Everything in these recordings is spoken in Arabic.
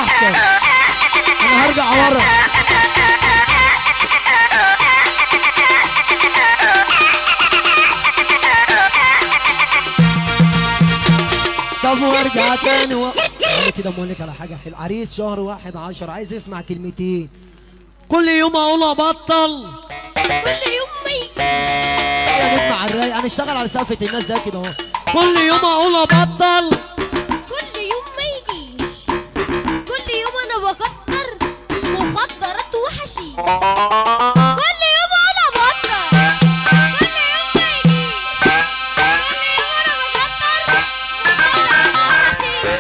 براحتك، انا هرجع ورا. طب وارجع تاني انا كده بقول لك على حاجه حلوه. عريس شهر 11 عايز يسمع كلمتين. كل يوم اقول ابطل، كل يوم ما يجي. يا نسمع الرايق، هنشتغل على سقفة الناس ده كده اهو. كل يوم اقول ابطل، كل يوم ما يجيش. كل يوم انا بكتر مخدرات وحشيش. كل يوم انا بطل، كل يوم ما يجيش. كل يوم انا بكتر مخدرات وحشيش.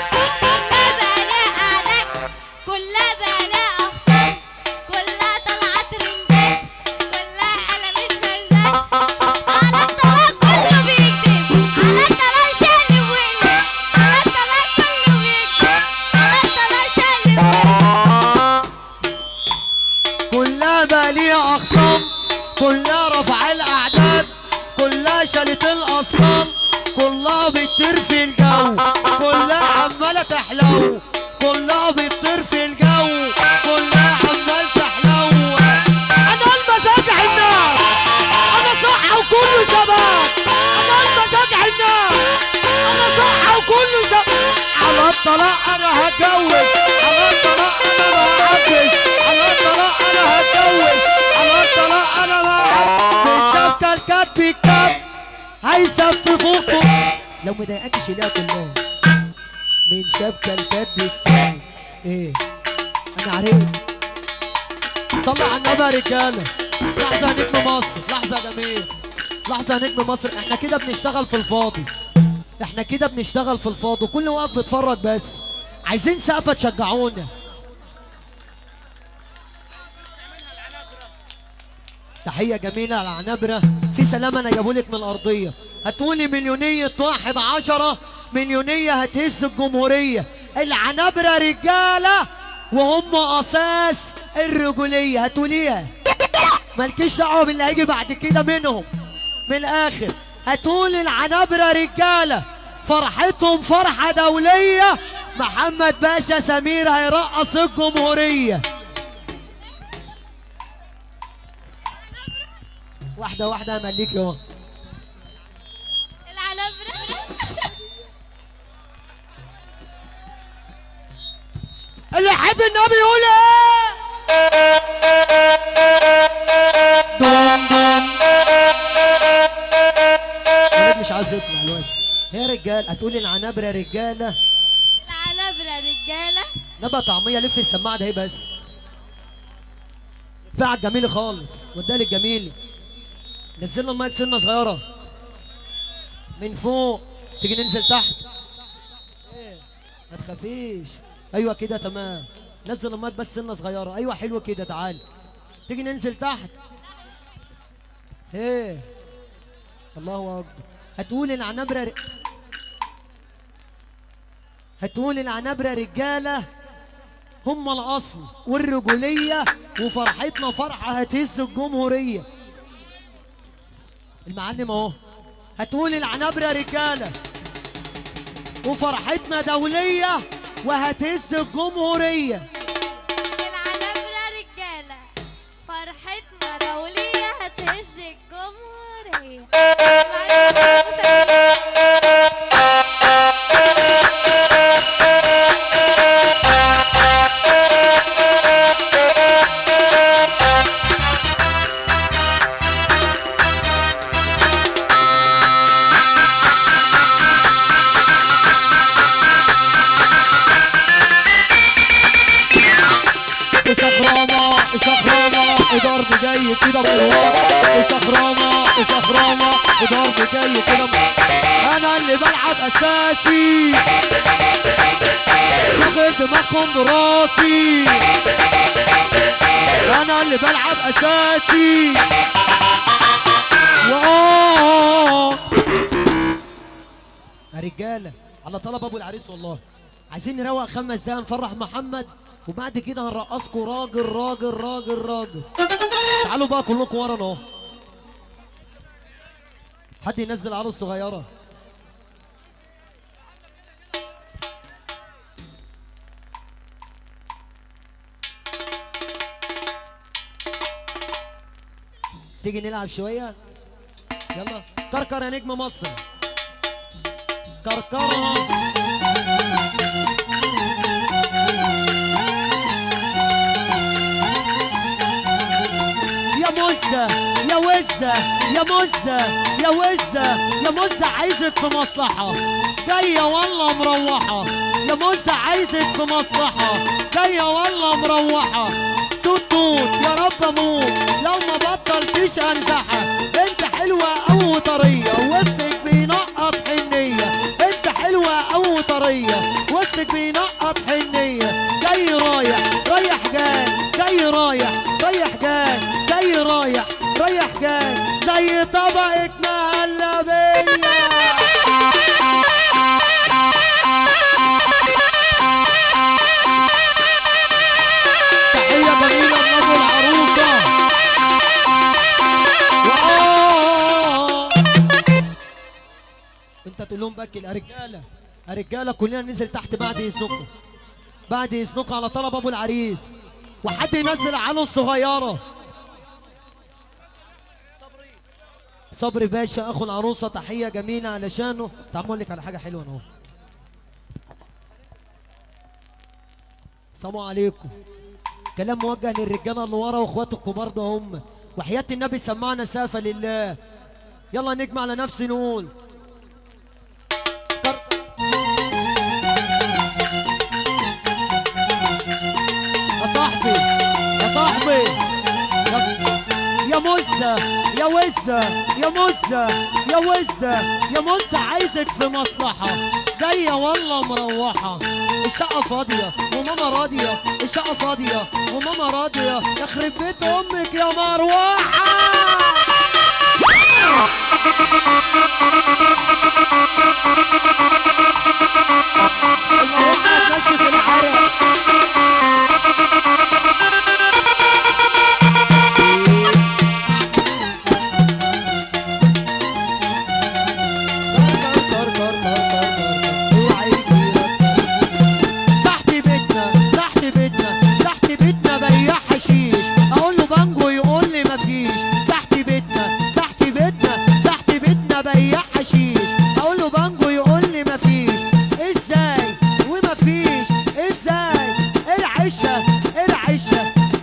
كلها بلاء اخصام، كلها طلعت ترندات، كلها قلبت مزاج. على الطلاق كله بيكذب، على الطلاق شقلب وقلب، على الطلاق كله بيكذب، على الطلاق شقلب وقلب. كلها بقى ليها اخصام، كلها رفع الاعداد، كلها شالت الاصنام، كلها بتطير في الجو، كلها عماله تحلو، كلها بتطير في الجو، كلها عمال تحلو. انا المزاج النار، انا صح وكله شباب، انا المزاج النار، انا صح وكله شباب. على الطلاق انا هتجوز، على الطلاق انا هعجز، على الطلاق انا هتجوز، على الطلاق انا بالشبكه الكاب بالكاب هيسففوكم. لو مضايقاكش ليها كلها من شبكه الكاب بالكاب. ايه انا عرفت. صلوا على النبي يا رجاله. لحظه يا نجم مصر، لحظه يا جميل، لحظه يا نجم مصر. احنا كده بنشتغل في الفاضي، احنا كده بنشتغل في الفاضي، كل واقف بيتفرج بس. عايزين سقفه تشجعونا. تحيه جميله على عنبره. في سلام انا جابولك من الارضيه. هتقولي مليونيه 11، مليونيه هتهز الجمهوريه. العنبره رجاله وهم اساس الرجوليه. هتقوليها مالكيش دعوه باللي هيجي بعد كده منهم. من الاخر هتقول العنبره رجاله فرحتهم فرحه دوليه. محمد باشا سمير هيرقص الجمهوريه. واحده واحده امليك اهو. العنبرة اللي يحب النبي يقول ايه؟ دون دون. الواد مش عايز يطلع الواد. يا رجال هتقولي العنبره رجاله. العنبرة رجالة. نبقى طعميه. لف السماعه ده ايه بس. فعل جميل خالص وادالك الجميل. نزلنا المايك سنه صغيره من فوق. تيجي ننزل تحت. ايه ما تخافيش. ايوه كده تمام. نزل المايك بس سنه صغيره. ايوه حلو كده. تعال تيجي ننزل تحت. ايه الله اكبر. هتقول العنبره هتقول العنبره رجاله هم الاصل والرجوليه، وفرحتنا فرحه هتهز الجمهوريه. المعلم اهو. هتقول العنبره رجاله وفرحتنا دوليه وهتهز الجمهوريه. العنبرة رجالة فرحتنا دولية هتهز الجمهورية. الشخرامة ضرب جاي كده بالورا. الشخرامة ضرب جاي كده. انا اللي بلعب اساسي، شغل دماغهم براسي. انا اللي بلعب اساسي. يا رجاله على طلب ابو العريس والله. عايزين نروق 5 دقايق نفرح محمد، وبعد كده هنرقصكم راجل راجل راجل راجل. تعالوا بقى كلكم ورانا اهو. حد ينزل عروس صغيره. تيجي نلعب شويه؟ يلا كركر يا نجم مصر، كركرة. يا مزة يا وزة يا مزة يا وزة يا مزة عايزك في مصلحة، جاية والله مروحة. يا مزة عايزك في مصلحة، جاية والله مروحة. توت توت يا رب اموت لو ما بطلتيش انزحة. انت حلوة او طرية وسطك بينقط حنية، انت حلوة او طرية وسطك بينقط حنية. جاي رايح رايح جاي، جاي رايح رايح جاي، جاي رايح رايح جاي زي طبقة مهلبية. تحية جميلة من ابو العروسة. انت تقول لهم بكي يا رجالة، يا رجالة كلنا ننزل تحت بعد اذنكم، بعد اذنكم على طلب ابو العريس، وحد ينزل عنه الصغيرة. صبري باشا اخو العروسه، تحيه جميله علشانه. تعال اقول لك على حاجه حلوه اهو. السلام عليكم. كلام موجه للرجاله اللي ورا واخوات الكبار ده هم، وحياه النبي سمعنا سافه لله. يلا نجمع على نفسي نقول يا صاحبي يا صاحبي يا مزة يا وزة يا مزة يا وزة يا مزة عايزك في مصلحة، جاية والله مروحة. الشقة فاضية وماما راضية، الشقة فاضية وماما راضية. يخرب بيت أمك يا مروحة. المروحة هتنشف العرق.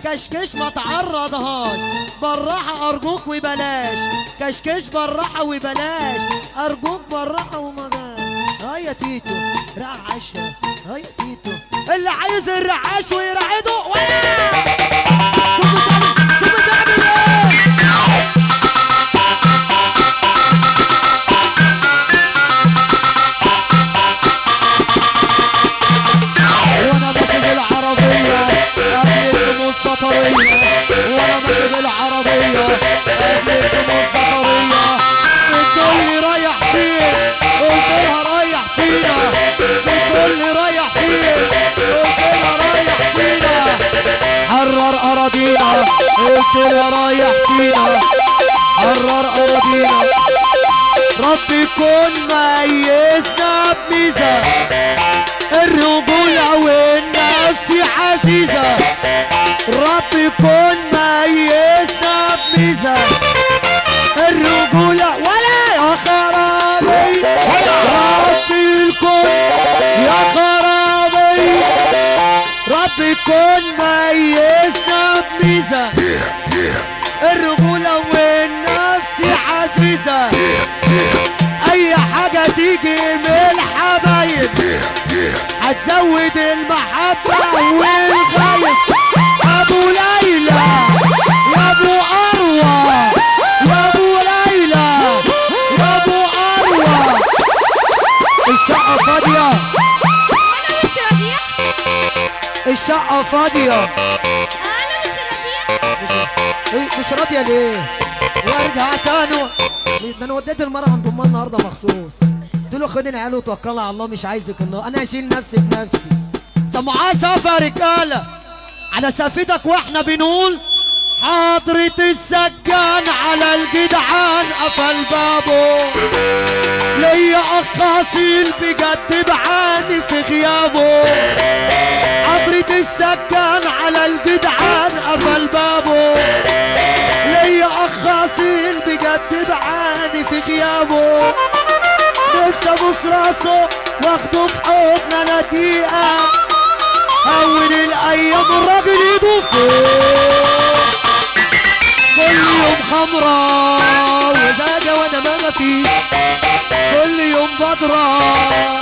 كشكش ما تعرضهاش بالراحة أرجوك وبلاش، كشكش بالراحة وبلاش أرجوك بالراحة ومجاش. هيا تيتو رعشة، هيا تيتو اللي عايز الرعاش ويرعده ولا شوفوا تعمل ايه. وانا ماشي بالعربية قبل السطرية، وانا ماشي بالعربية قبل السطرية. بتقولي رايح فين؟ قلت لها رايح فينا. بتقولي رايح فين؟ قلت لها رايح فينا. حرر اراضينا، قلت لها رايح فينا. حرر اراضينا. ربي يكون ميزنا بميزة، الرجولة والنفس عزيزة. ربي يكون ميزنا بميزة، الرجولة ولا يا خرابي. ربي يكون يا خرابي، ربي يكون ميزنا بميزة، الرجولة والنفس عزيزة. اي حاجة تيجي من الحبايب هتزود المحبة والغايب. ابو ليلى يا ابو اروى، يا ابو ليلى يا ابو اروى. الشقة فاضية، انا مش راضية، الشقة فاضية. انا مش راضية. مش راضية ليه؟ وارجع تاني. ده انا وديت المرة عند امها النهارده مخصوص، قلت له خد العيال وتوكل على الله، مش عايزك النهارده، انا هشيل نفسي بنفسي. سمعاه سقفة يا رجالة على سقفتك واحنا بنقول حضرة السجان على الجدعان قفل بابه. ليا اخ اصيل بجد بعاني في غيابه. حضرة السجان على الجدعان قفل بابه. ليا اخ جاي في غيابه لسه ابوس راسه واخده في حضن انا دقيقة اول الايام الراجل ايده فوق كل يوم خمرة وزاجة وانا ما مفيش كل يوم بضرب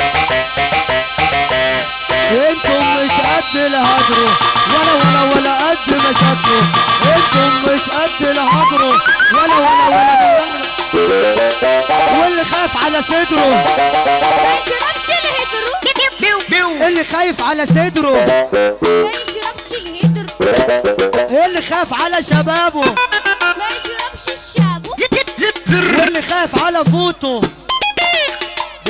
انتم مش قد الهجر ولا قد مشاكله انتم مش قد الهجر ولا واللي خايف على صدره ما يشربش الهيدرو اللي خايف على صدره ما يشربش الهيدرو اللي خاف على شبابه ما يشربش الشابو واللي خايف على فوته